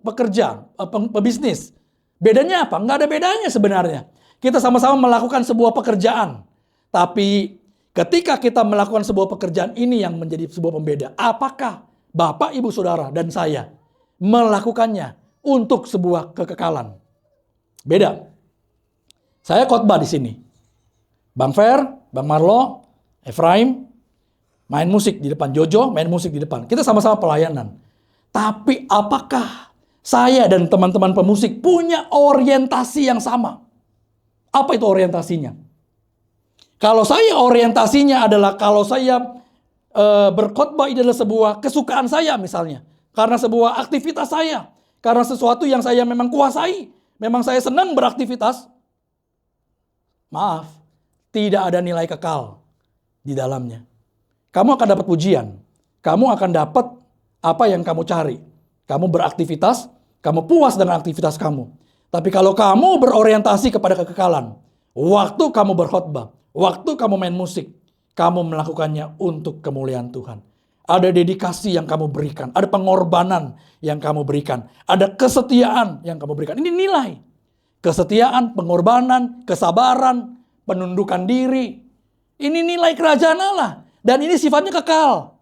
pekerja, pebisnis. Bedanya apa? Nggak ada bedanya sebenarnya. Kita sama-sama melakukan sebuah pekerjaan. Tapi ketika kita melakukan sebuah pekerjaan, ini yang menjadi sebuah pembeda. Apakah Bapak, Ibu, Saudara, dan saya melakukannya untuk sebuah kekekalan? Beda. Saya khotbah di sini. Bang Fer, Bang Marlo, Efraim, main musik di depan. Jojo main musik di depan. Kita sama-sama pelayanan. Tapi apakah saya dan teman-teman pemusik punya orientasi yang sama? Apa itu orientasinya? Kalau saya orientasinya adalah, kalau saya berkhotbah ini adalah sebuah kesukaan saya misalnya. Karena sebuah aktivitas saya. Karena sesuatu yang saya memang kuasai. Memang saya senang beraktivitas. Maaf, tidak ada nilai kekal di dalamnya. Kamu akan dapat pujian. Kamu akan dapat apa yang kamu cari. Kamu beraktivitas, kamu puas dengan aktivitas kamu. Tapi kalau kamu berorientasi kepada kekekalan, waktu kamu berkhotbah, waktu kamu main musik, kamu melakukannya untuk kemuliaan Tuhan. Ada dedikasi yang kamu berikan, ada pengorbanan yang kamu berikan, ada kesetiaan yang kamu berikan. Ini nilai. Kesetiaan, pengorbanan, kesabaran, penundukan diri. Ini nilai kerajaan Allah. Dan ini sifatnya kekal.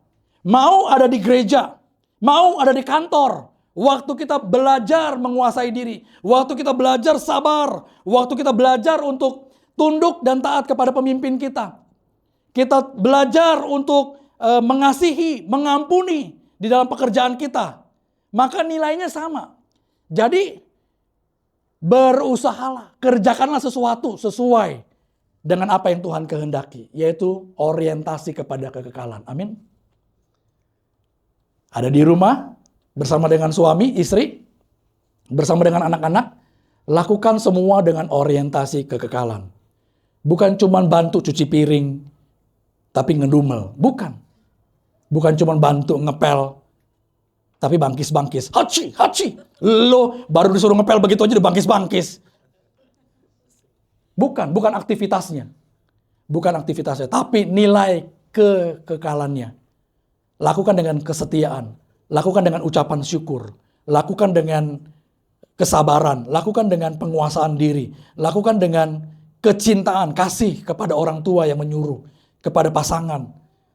Mau ada di gereja, mau ada di kantor. Waktu kita belajar menguasai diri. Waktu kita belajar sabar. Waktu kita belajar untuk tunduk dan taat kepada pemimpin kita. Kita belajar untuk mengasihi, mengampuni di dalam pekerjaan kita. Maka nilainya sama. Jadi berusahalah, kerjakanlah sesuatu sesuai dengan apa yang Tuhan kehendaki, yaitu orientasi kepada kekekalan. Amin. Ada di rumah, bersama dengan suami, istri, bersama dengan anak-anak, lakukan semua dengan orientasi kekekalan. Bukan cuma bantu cuci piring, tapi ngedumel. Bukan. Bukan cuma bantu ngepel, tapi bangkis-bangkis. Haci, haci. Lo baru disuruh ngepel begitu aja udah bangkis-bangkis. Bukan aktivitasnya. Bukan aktivitasnya, tapi nilai kekekalannya. Lakukan dengan kesetiaan, lakukan dengan ucapan syukur, lakukan dengan kesabaran, lakukan dengan penguasaan diri, lakukan dengan kecintaan, kasih kepada orang tua yang menyuruh, kepada pasangan.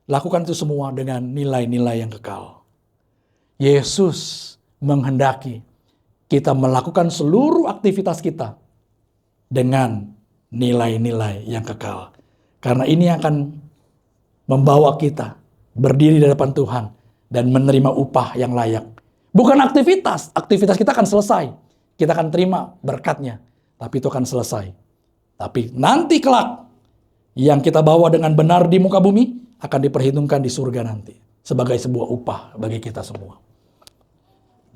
Lakukan itu semua dengan nilai-nilai yang kekal. Yesus menghendaki kita melakukan seluruh aktivitas kita dengan nilai-nilai yang kekal. Karena ini akan membawa kita berdiri di hadapan Tuhan dan menerima upah yang layak. Bukan aktivitas kita akan selesai. Kita akan terima berkatnya, tapi itu akan selesai. Tapi nanti kelak, yang kita bawa dengan benar di muka bumi, akan diperhitungkan di surga nanti. Sebagai sebuah upah bagi kita semua.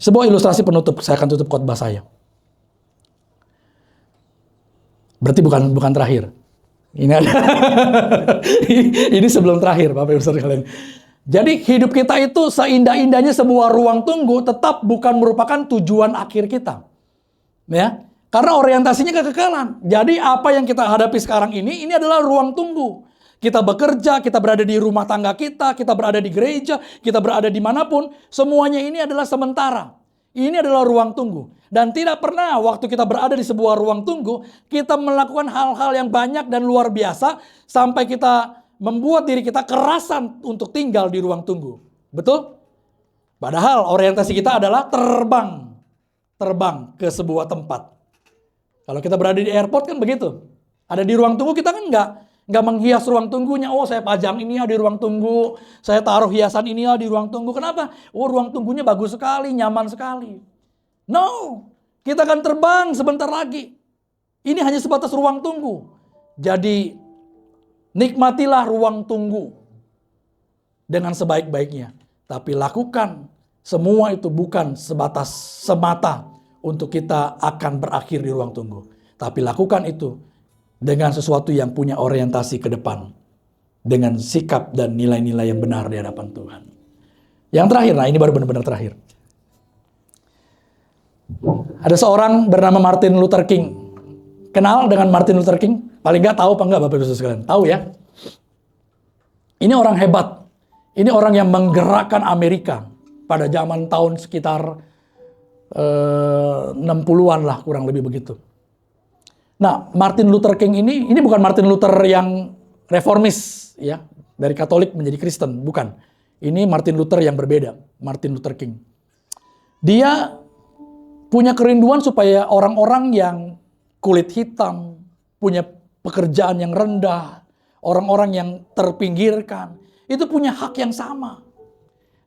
Sebuah ilustrasi penutup, saya akan tutup khotbah saya. Berarti bukan terakhir. Ini ada. Ini sebelum terakhir, Bapak Ibu Saudara sekalian. Jadi hidup kita itu seindah-indahnya sebuah ruang tunggu, tetap bukan merupakan tujuan akhir kita. Ya, karena orientasinya kekekalan. Jadi apa yang kita hadapi sekarang ini adalah ruang tunggu. Kita bekerja, kita berada di rumah tangga kita berada di gereja, kita berada dimanapun, semuanya ini adalah sementara. Ini adalah ruang tunggu. Dan tidak pernah waktu kita berada di sebuah ruang tunggu, kita melakukan hal-hal yang banyak dan luar biasa, sampai kita membuat diri kita kerasan untuk tinggal di ruang tunggu. Betul? Padahal orientasi kita adalah terbang ke sebuah tempat. Kalau kita berada di airport kan begitu. Ada di ruang tunggu, kita kan nggak menghias ruang tunggunya. Oh, saya pajang ini ya di ruang tunggu. Saya taruh hiasan ini ya di ruang tunggu. Kenapa? Oh, ruang tunggunya bagus sekali, nyaman sekali. No, kita akan terbang sebentar lagi. Ini hanya sebatas ruang tunggu. Jadi, nikmatilah ruang tunggu dengan sebaik-baiknya. Tapi lakukan semua itu bukan semata untuk kita akan berakhir di ruang tunggu. Tapi lakukan itu dengan sesuatu yang punya orientasi ke depan. Dengan sikap dan nilai-nilai yang benar di hadapan Tuhan. Yang terakhir, nah ini baru benar-benar terakhir. Ada seorang bernama Martin Luther King. Kenal dengan Martin Luther King? Paling nggak tahu apa enggak Bapak Ibu sekalian? Tahu ya? Ini orang hebat. Ini orang yang menggerakkan Amerika pada zaman tahun sekitar 60-an lah, kurang lebih begitu. Nah, Martin Luther King ini bukan Martin Luther yang reformis ya, dari Katolik menjadi Kristen, bukan. Ini Martin Luther yang berbeda, Martin Luther King. Dia punya kerinduan supaya orang-orang yang kulit hitam, punya pekerjaan yang rendah, orang-orang yang terpinggirkan, itu punya hak yang sama.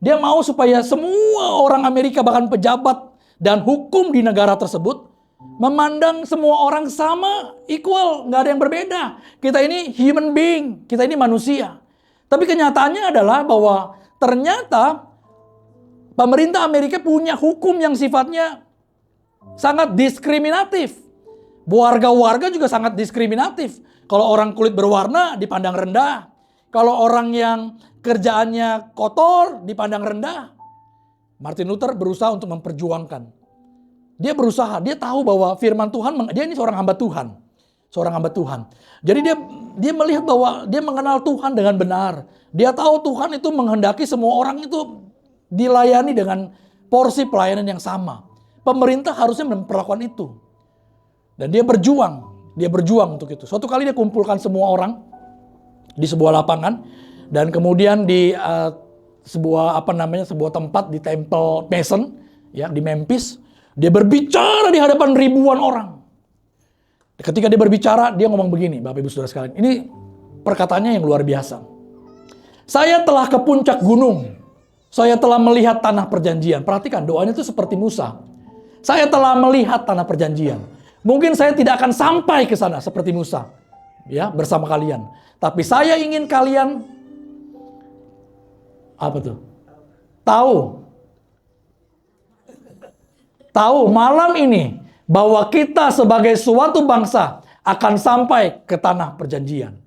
Dia mau supaya semua orang Amerika, bahkan pejabat dan hukum di negara tersebut, memandang semua orang sama, equal, nggak ada yang berbeda. Kita ini human being, kita ini manusia. Tapi kenyataannya adalah bahwa ternyata pemerintah Amerika punya hukum yang sifatnya sangat diskriminatif. Warga-warga juga sangat diskriminatif. Kalau orang kulit berwarna dipandang rendah. Kalau orang yang kerjaannya kotor dipandang rendah. Martin Luther berusaha untuk memperjuangkan. Dia berusaha, dia tahu bahwa firman Tuhan, dia ini seorang hamba Tuhan. Seorang hamba Tuhan. Jadi dia melihat bahwa dia mengenal Tuhan dengan benar. Dia tahu Tuhan itu menghendaki semua orang itu dilayani dengan porsi pelayanan yang sama. Pemerintah harusnya memperlakukan itu. Dan dia berjuang untuk itu. Suatu kali dia kumpulkan semua orang di sebuah lapangan, dan kemudian di sebuah tempat di Temple Mason ya, di Memphis, dia berbicara di hadapan ribuan orang. Ketika dia berbicara, dia ngomong begini, Bapak Ibu Saudara sekalian. Ini perkataannya yang luar biasa. Saya telah ke puncak gunung. Saya telah melihat tanah perjanjian. Perhatikan, doanya itu seperti Musa. Saya telah melihat tanah perjanjian. Mungkin saya tidak akan sampai ke sana seperti Musa, ya, bersama kalian. Tapi saya ingin kalian apa tuh? Tahu malam ini bahwa kita sebagai suatu bangsa akan sampai ke tanah perjanjian.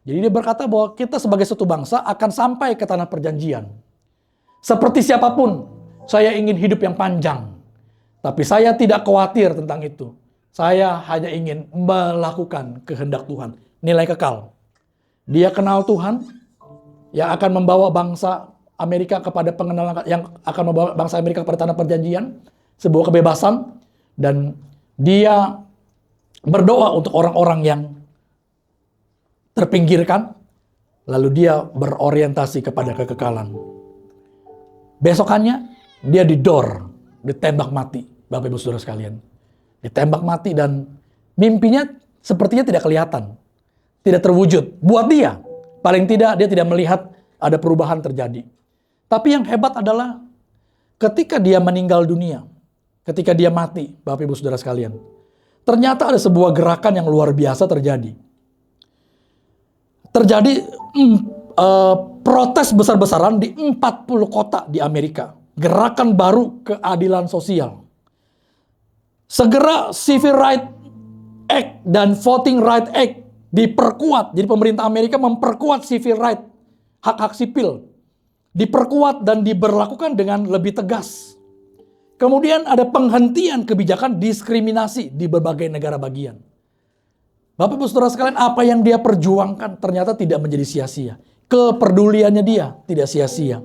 Jadi dia berkata bahwa kita sebagai suatu bangsa akan sampai ke tanah perjanjian. Seperti siapapun, saya ingin hidup yang panjang. Tapi saya tidak khawatir tentang itu. Saya hanya ingin melakukan kehendak Tuhan. Nilai kekal. Dia kenal Tuhan yang akan membawa bangsa Amerika kepada pengenalan, yang akan membawa bangsa Amerika kepada tanah perjanjian, sebuah kebebasan, dan dia berdoa untuk orang-orang yang terpinggirkan, lalu dia berorientasi kepada kekekalan. Besokannya dia ditembak mati, Bapak Ibu Saudara sekalian. Ditembak mati dan mimpinya sepertinya tidak kelihatan. Tidak terwujud. Buat dia, paling tidak dia tidak melihat ada perubahan terjadi. Tapi yang hebat adalah ketika dia meninggal dunia, ketika dia mati, Bapak Ibu Saudara sekalian, ternyata ada sebuah gerakan yang luar biasa terjadi. Terjadi protes besar-besaran di 40 kota di Amerika. Gerakan baru keadilan sosial. Segera Civil Rights Act dan Voting Rights Act diperkuat. Jadi pemerintah Amerika memperkuat civil right, hak-hak sipil. Diperkuat dan diberlakukan dengan lebih tegas. Kemudian ada penghentian kebijakan diskriminasi di berbagai negara bagian. Bapak Ibu Saudara sekalian, apa yang dia perjuangkan ternyata tidak menjadi sia-sia. Kepeduliannya dia tidak sia-sia.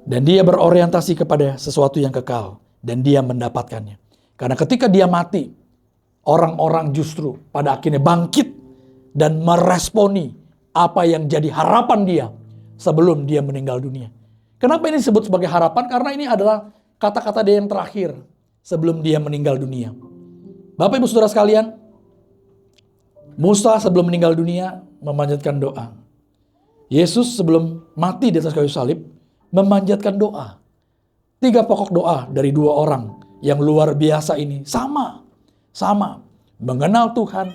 Dan dia berorientasi kepada sesuatu yang kekal. Dan dia mendapatkannya. Karena ketika dia mati, orang-orang justru pada akhirnya bangkit dan meresponi apa yang jadi harapan dia sebelum dia meninggal dunia. Kenapa ini disebut sebagai harapan? Karena ini adalah kata-kata dia yang terakhir sebelum dia meninggal dunia. Bapak Ibu Saudara sekalian, Musa sebelum meninggal dunia memanjatkan doa. Yesus sebelum mati di atas kayu salib memanjatkan doa. 3 pokok doa dari 2 orang yang luar biasa ini sama mengenal Tuhan,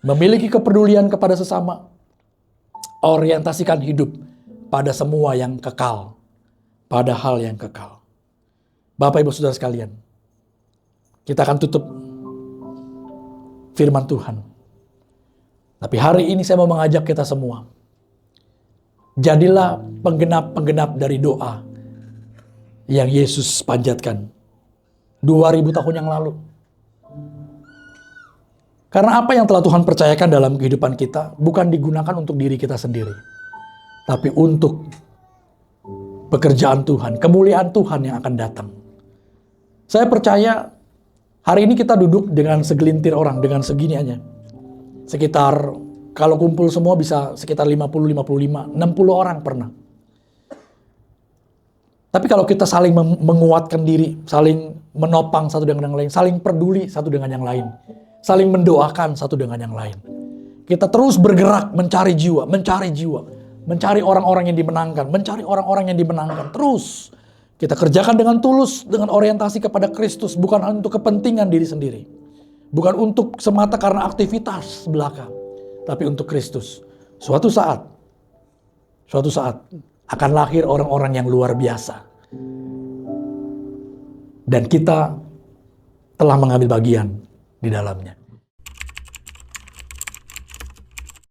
memiliki kepedulian kepada sesama, orientasikan hidup pada semua yang kekal, pada hal yang kekal. Bapak Ibu Saudara sekalian, kita akan tutup firman Tuhan. Tapi hari ini saya mau mengajak kita semua, jadilah penggenap-penggenap dari doa yang Yesus panjatkan 2000 tahun yang lalu. Karena apa yang telah Tuhan percayakan dalam kehidupan kita bukan digunakan untuk diri kita sendiri, tapi untuk pekerjaan Tuhan, kemuliaan Tuhan yang akan datang. Saya percaya hari ini kita duduk dengan segelintir orang, dengan segini aja. Sekitar, kalau kumpul semua bisa sekitar 50, 55, 60 orang pernah. Tapi kalau kita saling menguatkan diri, saling menopang satu dengan yang lain, saling peduli satu dengan yang lain, saling mendoakan satu dengan yang lain. Kita terus bergerak mencari jiwa, mencari orang-orang yang dimenangkan, terus kita kerjakan dengan tulus, dengan orientasi kepada Kristus, bukan untuk kepentingan diri sendiri. Bukan untuk semata karena aktivitas belaka, tapi untuk Kristus. Suatu saat akan lahir orang-orang yang luar biasa. Dan kita telah mengambil bagian di dalamnya.